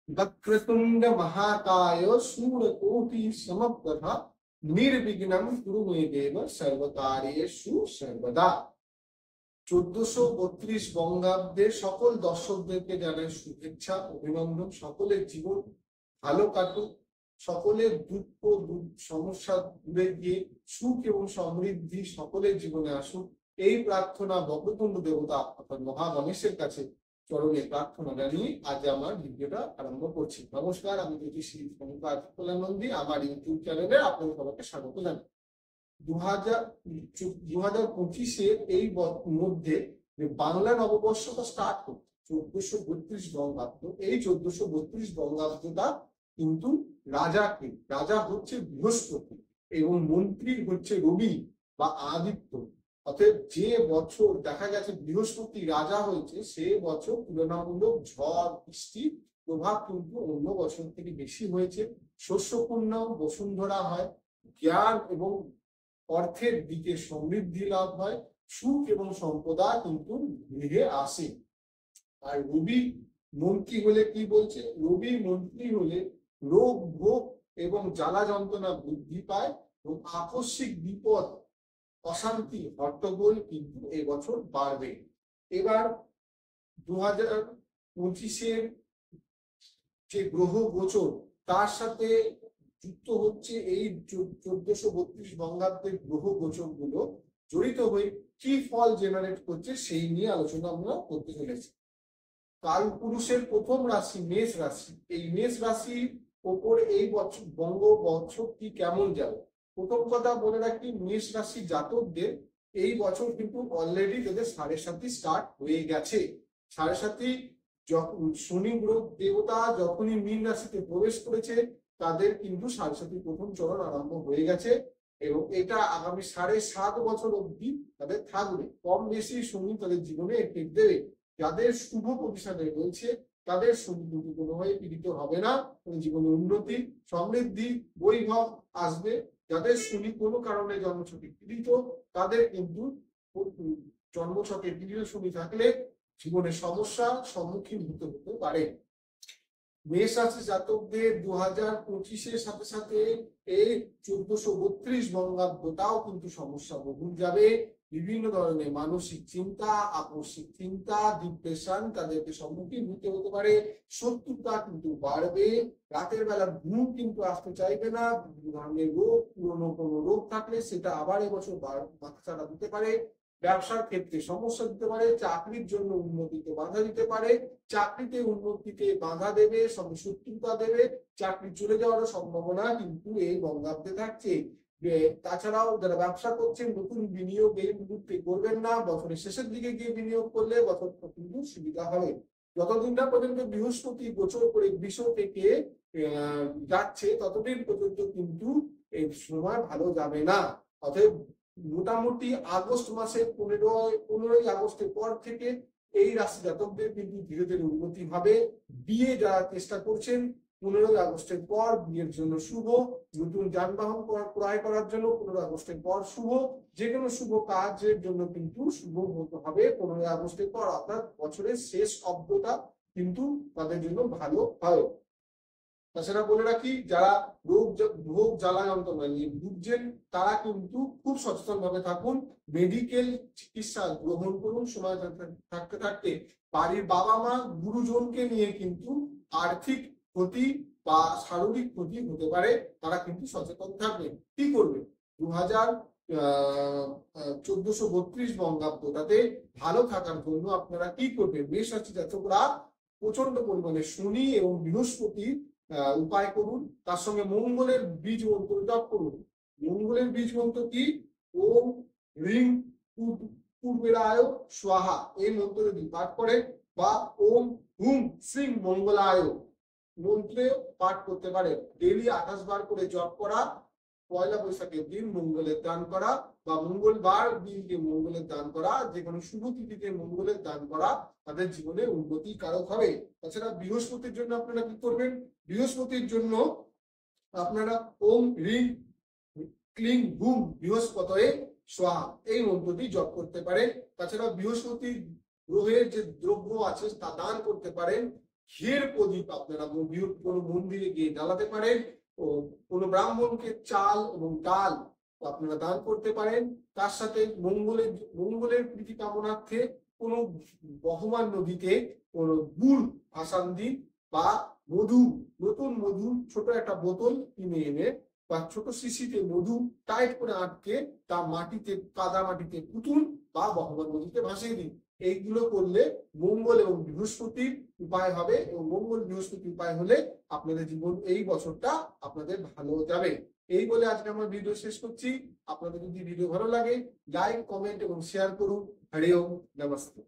वक्रतुंड महाकाय सूर्यकोटि समप्रभा निर्विघ्नं कुरु मे देव सर्वकार्येषु सर्वदा। 1432 বঙ্গাব্দে সকল দর্শকদেরকে জানাই শুভেচ্ছা, অভিনন্দন। সকলের জীবন ভালো কাটুক, সকলের দুঃখ সমস্যা দূরে গিয়ে সুখ এবং সমৃদ্ধি সকলের জীবনে আসুক, এই প্রার্থনা বক্রতুণ্ড দেবতা অর্থাৎ মহাগণেশের কাছে চরণে প্রার্থনা জানিয়ে আজ আমার ভিডিওটা আরম্ভ করছি। নমস্কার, আমি জ্যোতিষী নন্দী। আমার ইউটিউব চ্যানেলে আপনাদের সবাইকে স্বাগত জানাই। 2025-এর এই মধ্যে বাংলা নববর্ষটা স্টার্ট করছে 1432 বঙ্গাব্দ। এই 1432 বঙ্গাব্দটা কিন্তু রাজা হচ্ছে বৃহস্পতি এবং মন্ত্রী হচ্ছে রবি বা আদিত্য। অতএব যে বছর দেখা গেছে বৃহস্পতি রাজা হয়েছে, সে বছর তুলনামূলক ঝড় বৃষ্টির প্রভাব কিন্তু অন্য বছর থেকে বেশি হয়েছে। শস্যপূর্ণ বসুন্ধরা হয়, জ্ঞান এবং অর্থের দিকে সমৃদ্ধি লাভ হয়, সুখ এবং সম্পদা কিন্তু গৃহে আসে। আর রবি মন্ত্রী হলে কি বলছে? রবি মন্ত্রী হলে রোগ ভোগ এবং জ্বালা যন্ত্রণা বৃদ্ধি পায় এবং আকস্মিক বিপদ অশান্তি হট্টগোল কিন্তু এবছর বাড়বে। এবার 2025-এর যে গ্রহ গোচর তার সাথে যুক্ত হচ্ছে এই 1432 বঙ্গাব্দের গ্রহ গোচর গুলো জড়িত হয়ে কি ফল জেনারেট করছে সেই নিয়ে আলোচনা আমরা করতে চলেছি। কালপুরুষের প্রথম রাশি মেষ রাশি। এই মেষ রাশির ওপর এই বছর বছরটি কেমন যাবে? প্রথম কথা বলে রাখি, মেষ রাশি জাতকদের এই বছর কিন্তু অলরেডি তাদের 7.5 স্টার্ট হয়ে গেছে। 7.5 যখন শনি গ্রহ দেবতা যখনই মীন রাশিতে প্রবেশ করেছে, তাদের কিন্তু 7.5 প্রথম চরণ আরম্ভ হয়ে গেছে এবং এটা আগামী 7.5 বছর অবধি তাদের থাকবে। কম বেশি শনি তাদের জীবনে এফেক্ট দেবে। যাদের শুভ পজিশনে রয়েছে তাদের শনি কিন্তু কোনোভাবে পীড়িত হবে না, জীবনে উন্নতি সমৃদ্ধি বৈভব আসবে। যাদের শনি কোনো কারণে জন্মছকে পীড়িত, তাদের কিন্তু জন্মছকে পীড়িত শনি থাকলে জীবনে সমস্যার সম্মুখীন হতে পারে। মেষ রাশি জাতকদের 2025-এর সাথে সাথে এই 1432 বঙ্গাব্দটাও কিন্তু সমস্যা বহুল যাবে। বিভিন্ন ধরনের মানসিক চিন্তা, আকস্মিক চিন্তা, ডিপ্রেশন তাদেরকে সম্মুখীন হতে পারে। শত্রুতা কিন্তু বাড়বে। রাতের বেলা ঘুম কিন্তু আসতে চাইবে না। বিভিন্ন ধরনের রোগ, পুরনো কোনো রোগ থাকলে সেটা আবার এবছর মাথাচাড়া দিতে পারে। ব্যবসার ক্ষেত্রে সমস্যা দিতে পারে। চাকরির জন্য উন্নতিতে বাধা দিতে পারে। চাকরিতে উন্নতিতে বাধা দেবে, সঙ্গে শত্রুতা দেবে। চাকরি চলে যাওয়ারও সম্ভাবনা কিন্তু এই বঙ্গাব্দে থাকছে। তাছাড়াও যারা ব্যবসা করছেন, নতুন বিনিয়োগ এই মুহূর্তে করবেন না। বছরের শেষের দিকে গিয়ে বিনিয়োগ করলে বছরটা কিন্তু সুবিধা হবে। যতদিন না পর্যন্ত বৃহস্পতি গোচর করে বৃষ থেকে যাচ্ছে, ততদিন পর্যন্ত কিন্তু এই সময় ভালো যাবে না। অতএব মোটামুটি আগস্ট মাসের 15ই আগস্টের পর থেকে এই রাশি জাতকদের কিন্তু ধীরে ধীরে উন্নতি হবে। বিয়ে যারা চেষ্টা করছেন, 15ই আগস্টের পর বিয়ের জন্য শুভ। নতুন যানবাহন ক্রয় করার জন্য 15 আগস্টের পর শুভ। যে কোনো শুভ কাজের জন্য কিন্তু শুভ হতে হবে 15 আগস্টের পর, অর্থাৎ বছরের শেষ অব্দটা কিন্তু তাদের জন্য ভালো হয়। তাছাড়া বলে রাখি, যারা রোগ জ্বালা যন্ত্রণা নিয়ে ভুগছেন তারা কিন্তু খুব সচেতন ভাবে থাকুন। মেডিকেল চিকিৎসা গ্রহণ করুন। সময় থাকতে থাকতে বাড়ির বাবা মা গুরুজনকে নিয়ে কিন্তু আর্থিক ক্ষতি বা শারীরিক ক্ষতি হতে পারে, তারা কিন্তু সচেতন থাকবেন। কি করবে? 1432 বঙ্গাব্দটাতে ভালো থাকার জন্য আপনারা কি করবেন? মেষ রাশি জাতকরা প্রচন্ড পরিমাণে শনি এবং বৃহস্পতির উপায় করুন। তার সঙ্গে মঙ্গলের বীজ মন্ত্র জপ করুন। মঙ্গলের বীজ মন্ত্র কি? ওম হ্রিং পূর্বেরায় স্বাহা এই মন্ত্র যদি পাঠ করে, বা ওম হুম শ্রীং মঙ্গলায় মন্ত্রে পাঠ করতে পারে। ডেইলি 28 বার করে জপ করা, পয়লা বৈশাখের দিন মঙ্গলের দান করা, বা মঙ্গলবার দিনকে মঙ্গলের দান করা, যে কোনো শুভ তিথিতে মঙ্গলের দান করা তাদের জীবনে উন্নতি কারক হবে। তাছাড়া বৃহস্পতির জন্য আপনারা কি করবেন? বৃহস্পতির জন্য আপনারা ওম হ্রিং ক্লিং হুম বৃহস্পতয়ে স্বাহা এই মন্ত্রটি জপ করতে পারে। তাছাড়া বৃহস্পতি গ্রহের যে দ্রব্য আছে তা দান করতে পারেন। ঘিয়ের প্রদীপ আপনারা কোনো মন্দিরে গিয়ে জ্বালাতে পারেন, ও কোনো ব্রাহ্মণকে চাল এবং ডাল আপনারা দান করতে পারেন। তার সাথে মঙ্গলের প্রীতি কামনার্থে কোনো বহমান নদীতে কোনো গুড় ভাসান দিন, বা মধু, নতুন মধু ছোট একটা বোতল কিনে এনে বা ছোট শিশিতে মধু টাইট করে আটকে তা মাটিতে, কাদা মাটিতে পুতুন বা বহমান নদীতে ভাসিয়ে দিন। এইগুলো করলে মঙ্গল এবং বৃহস্পতির উপায় হবে, এবং মঙ্গল বৃহস্পতি উপায় হলে আপনাদের জীবন এই বছরটা আপনাদের ভালো যাবে। এই বলে আজকে আমার ভিডিও শেষ করছি। আপনাদের যদি ভিডিও ভালো লাগে লাইক, কমেন্ট এবং শেয়ার করুন। হরি ওম, নমস্তে।